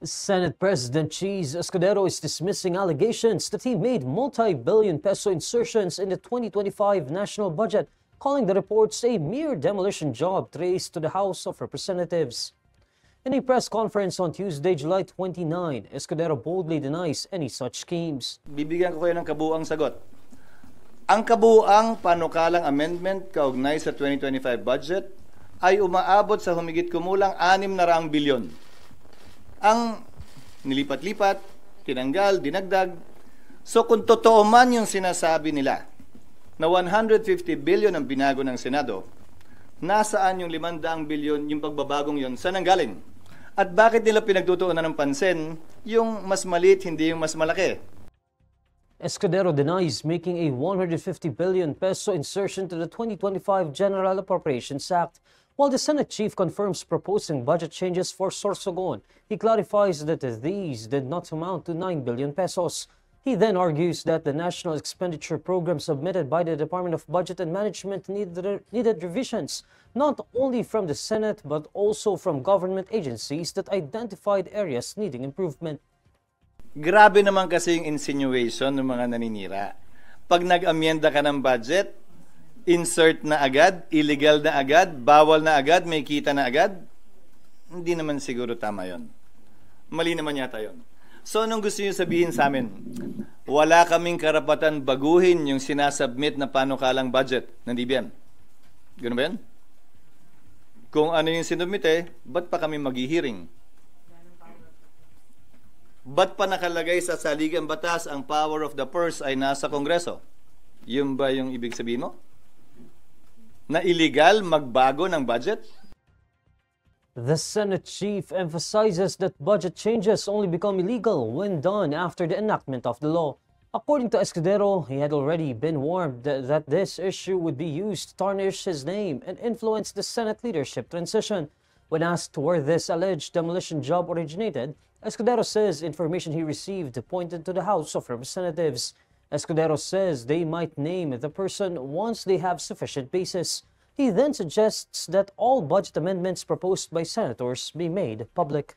Senate President Cheese Escudero is dismissing allegations that he made multi-billion peso insertions in the 2025 national budget, calling the reports a mere demolition job traced to the House of Representatives. In a press conference on Tuesday, July 29, Escudero boldly denies any such schemes. Bibigyan ko kayo ng kabuuang sagot. Ang kabuuang panukalang amendment kaugnay sa 2025 budget ay umaabot sa humigit kumulang 600 bilyon. Ang nilipat-lipat, tinanggal, dinagdag. So kung totoo man yung sinasabi nila na 150 billion ang binago ng Senado, nasaan yung 500 billion yung pagbabagong yon? Saan ang galing? At bakit nila pinagtutuunan ng pansin yung mas maliit, hindi yung mas malaki? Escudero denies making a 150 billion peso insertion to the 2025 General Appropriations Act. While the Senate chief confirms proposing budget changes for Sorsogon, he clarifies that these did not amount to 9 billion pesos. He then argues that the National Expenditure Program submitted by the Department of Budget and Management needed revisions, not only from the Senate but also from government agencies that identified areas needing improvement. Grabe naman kasi yung insinuation ng mga naninira. Pag nag-amyenda ka ng budget, insert na agad, illegal na agad, bawal na agad, may kita na agad. Hindi naman siguro tama yon. Mali naman yata yon. So, anong gusto niyo sabihin sa amin? Wala kaming karapatan baguhin yung sinasubmit na panukalang budget ng DBM. Ganoon ba yan? Kung ano yung sinubmite, ba't pa kami maghihiring? Ba't pa nakalagay sa saligang batas ang power of the purse ay nasa Kongreso? Yun ba yung ibig sabihin mo? Na illegal magbago ng budget? The Senate chief emphasizes that budget changes only become illegal when done after the enactment of the law. According to Escudero, he had already been warned that this issue would be used to tarnish his name and influence the Senate leadership transition. When asked where this alleged demolition job originated, Escudero says information he received pointed to the House of Representatives. Escudero says they might name the person once they have sufficient basis. He then suggests that all budget amendments proposed by senators be made public.